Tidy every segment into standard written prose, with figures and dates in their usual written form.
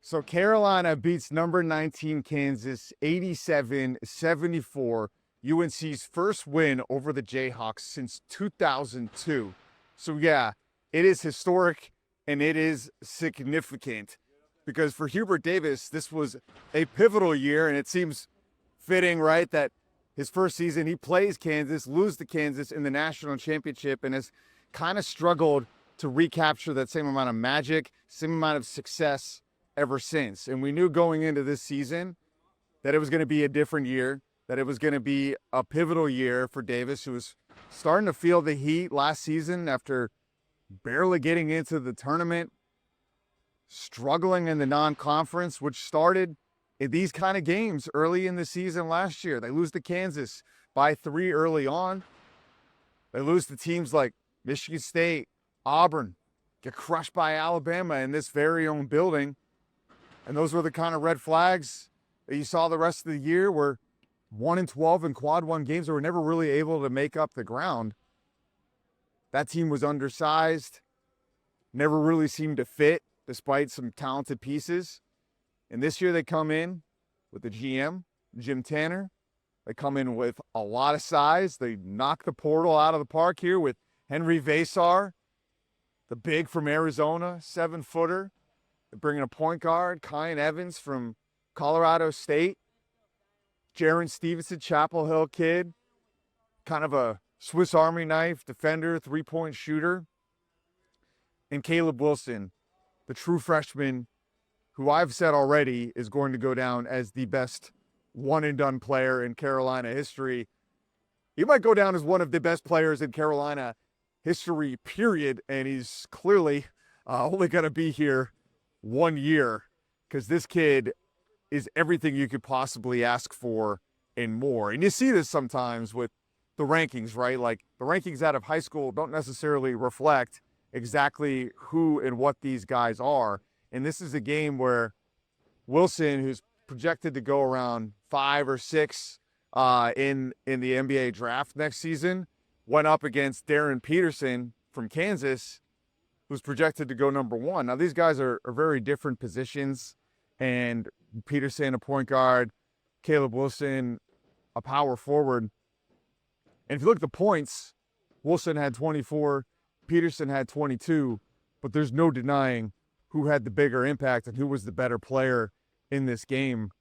So Carolina beats number 19 Kansas 87-74, UNC's first win over the Jayhawks since 2002. So yeah, it is historic and it is significant because for Hubert Davis, this was a pivotal year, and it seems fitting, right, that his first season he plays Kansas, loses to Kansas in the national championship, and has kind of struggled to recapture that same amount of magic, same amount of success ever since. And we knew going into this season that it was going to be a different year, that it was going to be a pivotal year for Davis, who was starting to feel the heat last season after barely getting into the tournament, struggling in the non-conference, which started in these kind of games early in the season last year. They lose to Kansas by 3 early on. They lose to teams like Michigan State, Auburn, get crushed by Alabama in this very own building. And those were the kind of red flags that you saw the rest of the year, where 1-12 in quad one games that were never really able to make up the ground. That team was undersized, never really seemed to fit despite some talented pieces. And this year they come in with the GM, Jim Tanner. They come in with a lot of size. They knock the portal out of the park here with Henry Vasar, the big from Arizona, 7-footer. They're bringing a point guard, Kyan Evans from Colorado State. Jaron Stevenson, Chapel Hill kid, kind of a Swiss Army knife defender, three-point shooter. And Caleb Wilson, the true freshman, who I've said already is going to go down as the best one-and-done player in Carolina history. He might go down as one of the best players in Carolina history, period, and he's clearly only going to be here 1 year, because this kid is everything you could possibly ask for and more. And you see this sometimes with the rankings, right? Like, the rankings out of high school don't necessarily reflect exactly who and what these guys are. And this is a game where Wilson, who's projected to go around 5 or 6 in the NBA draft next season, went up against Darren Peterson from Kansas, who's projected to go number 1. Now, these guys are very different positions, and Peterson, a point guard, Caleb Wilson, a power forward. And if you look at the points, Wilson had 24, Peterson had 22, but there's no denying who had the bigger impact and who was the better player in this game.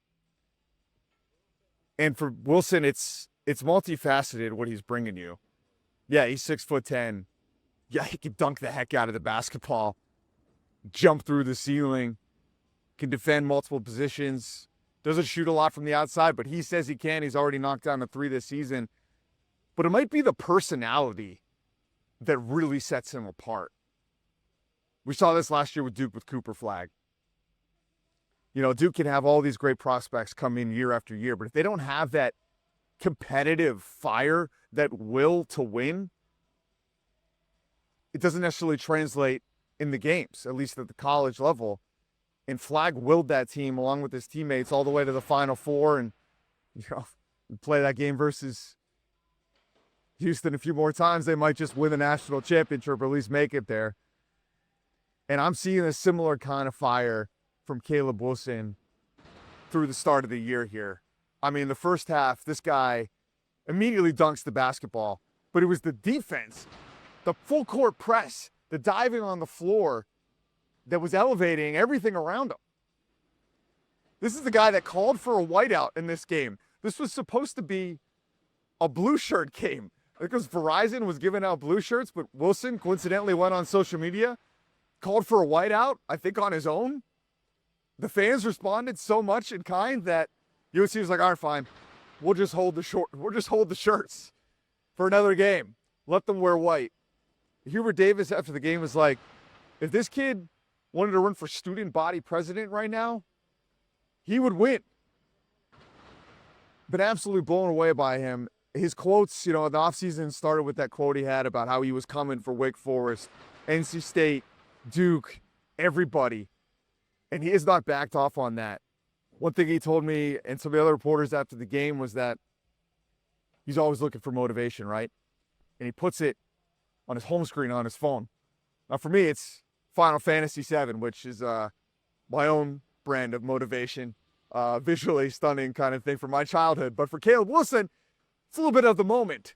And for Wilson, it's multifaceted what he's bringing you. Yeah, he's 6'10". Yeah, he can dunk the heck out of the basketball, jump through the ceiling, can defend multiple positions, doesn't shoot a lot from the outside, but he says he can. He's already knocked down a 3 this season. But it might be the personality that really sets him apart. We saw this last year with Duke with Cooper Flagg. You know, Duke can have all these great prospects come in year after year, but if they don't have that competitive fire, that will to win, it doesn't necessarily translate in the games, at least at the college level. And Flagg willed that team along with his teammates all the way to the Final Four, and play that game versus Houston a few more times, they might just win the national championship or at least make it there. And I'm seeing a similar kind of fire from Caleb Wilson through the start of the year here. I mean, the first half, this guy immediately dunks the basketball, but it was the defense, the full court press, the diving on the floor that was elevating everything around him. This is the guy that called for a whiteout in this game. This was supposed to be a blue shirt game because Verizon was giving out blue shirts, but Wilson coincidentally went on social media, called for a whiteout, I think on his own. The fans responded so much in kind that UNC was like, all right, fine. We'll just hold the shirts for another game. Let them wear white. Hubert Davis after the game was like, if this kid wanted to run for student body president right now, he would win. Been absolutely blown away by him. His quotes, you know, the offseason started with that quote he had about how he was coming for Wake Forest, NC State, Duke, everybody. And he has not backed off on that. One thing he told me and some of the other reporters after the game was that he's always looking for motivation, right? And he puts it on his home screen on his phone. Now, for me, it's Final Fantasy VII, which is my own brand of motivation. Visually stunning kind of thing from my childhood. But for Caleb Wilson, it's a little bit of the moment.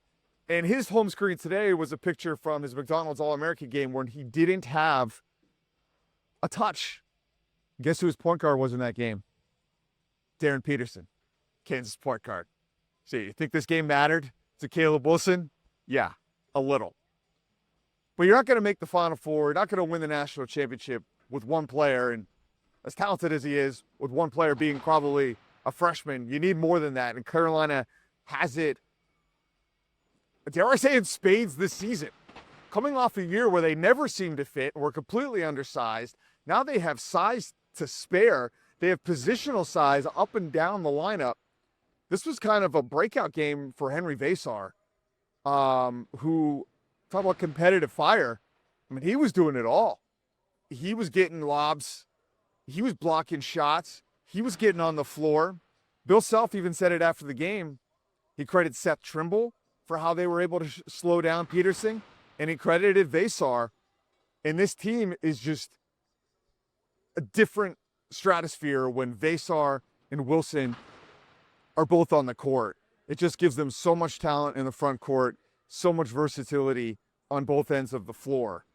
And his home screen today was a picture from his McDonald's All-American game where he didn't have a touch. Guess who his point guard was in that game? Darren Peterson, Kansas point guard. So you think this game mattered to Caleb Wilson? Yeah, a little. But you're not going to make the Final Four. You're not going to win the national championship with one player. And as talented as he is, with one player being probably a freshman, you need more than that. And Carolina has it, dare I say, in spades this season. Coming off a year where they never seemed to fit and were completely undersized, now they have size to spare. They have positional size up and down the lineup. This was kind of a breakout game for Henry Vasar, who, talk about competitive fire. I mean, he was doing it all. He was getting lobs. He was blocking shots. He was getting on the floor. Bill Self even said it after the game. He credited Seth Trimble for how they were able to slow down Peterson, and he credited Vasar. And this team is just a different stratosphere when Vasar and Wilson are both on the court. It just gives them so much talent in the front court, so much versatility on both ends of the floor.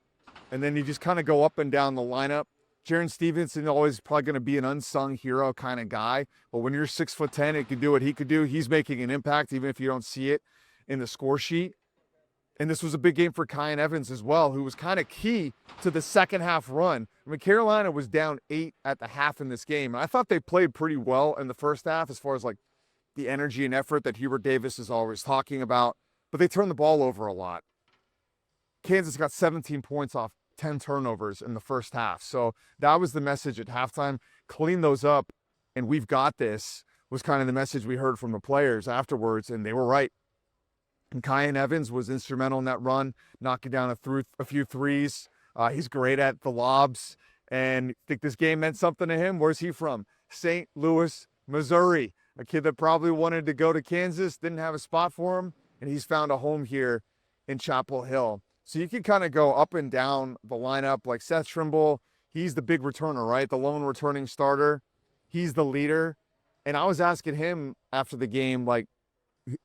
And then you just kind of go up and down the lineup. Jaren Stevenson always probably going to be an unsung hero kind of guy. But when you're 6'10", and can do what he could do, he's making an impact even if you don't see it in the score sheet. And this was a big game for Kyan Evans as well, who was kind of key to the second half run. I mean, Carolina was down 8 at the half in this game. And I thought they played pretty well in the first half as far as like the energy and effort that Hubert Davis is always talking about. But they turned the ball over a lot. Kansas got 17 points off 10 turnovers in the first half. So that was the message at halftime. Clean those up, and we've got this, was kind of the message we heard from the players afterwards, and they were right. And Kyan Evans was instrumental in that run, knocking down a few threes. He's great at the lobs, and I think this game meant something to him. Where's he from? St. Louis, Missouri. A kid that probably wanted to go to Kansas, didn't have a spot for him, and he's found a home here in Chapel Hill. So you can kind of go up and down the lineup. Like Seth Trimble, he's the big returner, right? The lone returning starter. He's the leader. And I was asking him after the game, like,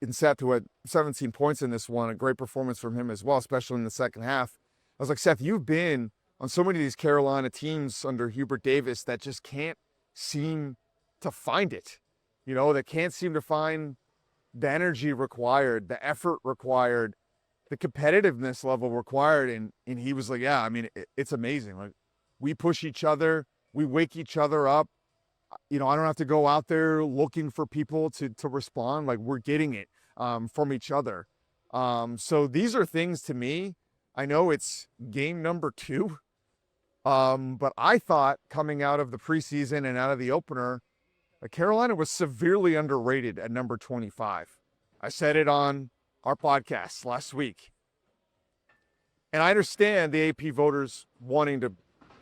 and Seth, who had 17 points in this one, a great performance from him as well, especially in the second half. I was like, Seth, you've been on so many of these Carolina teams under Hubert Davis that just can't seem to find it. You know, that can't seem to find the energy required, the effort required, the competitiveness level required. And he was like, yeah, I mean, it's amazing. Like, we push each other, we wake each other up. You know, I don't have to go out there looking for people to respond. Like, we're getting it from each other. So these are things to me. I know it's game number 2, but I thought coming out of the preseason and out of the opener, Carolina was severely underrated at number 25. I said it on our podcast last week. And I understand the AP voters wanting to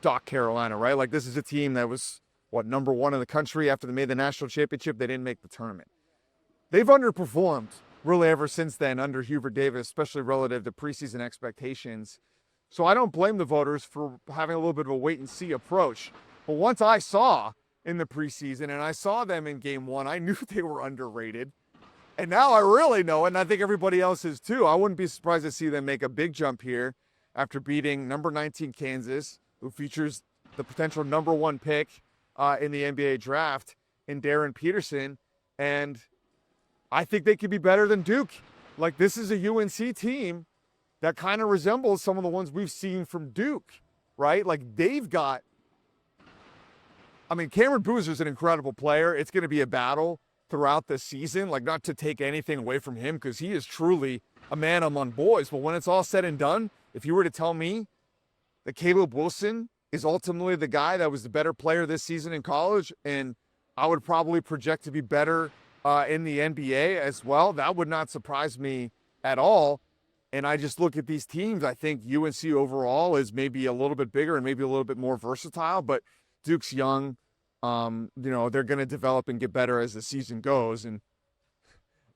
dock Carolina, right? Like, this is a team that was, number 1 in the country after they made the national championship. They didn't make the tournament. They've underperformed really ever since then under Hubert Davis, especially relative to preseason expectations. So I don't blame the voters for having a little bit of a wait-and-see approach. But once I saw in the preseason and I saw them in game 1, I knew they were underrated. And now I really know, and I think everybody else is too. I wouldn't be surprised to see them make a big jump here after beating number 19 Kansas, who features the potential number 1 pick in the NBA draft in Darren Peterson. And I think they could be better than Duke. Like, this is a UNC team that kind of resembles some of the ones we've seen from Duke, right? Like, they've got, I mean, Cameron Boozer's an incredible player. It's going to be a battle throughout the season, like, not to take anything away from him because he is truly a man among boys. But when it's all said and done, if you were to tell me that Caleb Wilson is ultimately the guy that was the better player this season in college, and I would probably project to be better in the NBA as well, that would not surprise me at all. And I just look at these teams, I think UNC overall is maybe a little bit bigger and maybe a little bit more versatile, but Duke's young. You know, they're going to develop and get better as the season goes. And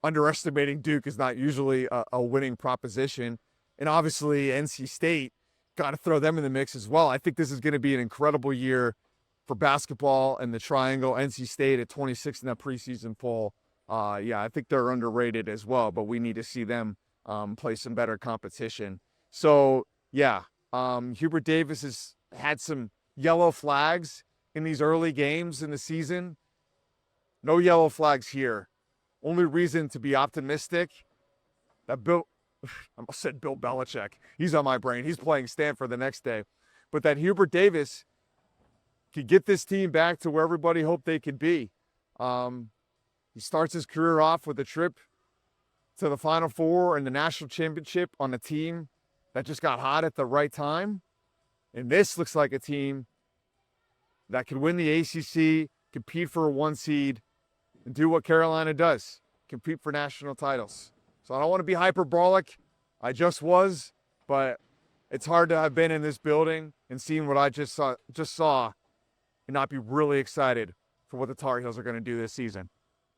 underestimating Duke is not usually a winning proposition. And obviously NC State, got to throw them in the mix as well. I think this is going to be an incredible year for basketball and the Triangle. NC State at 26 in that preseason poll. Yeah, I think they're underrated as well, but we need to see them play some better competition. So, yeah, Hubert Davis has had some yellow flags in these early games in the season. No yellow flags here. Only reason to be optimistic that I almost said Bill Belichick. He's on my brain. He's playing Stanford the next day. But that Hubert Davis could get this team back to where everybody hoped they could be. He starts his career off with a trip to the Final Four and the national championship on a team that just got hot at the right time. And this looks like a team that could win the ACC, compete for a 1 seed, and do what Carolina does, compete for national titles. So I don't want to be hyperbolic. I just was, but it's hard to have been in this building and seen what I just saw and not be really excited for what the Tar Heels are going to do this season.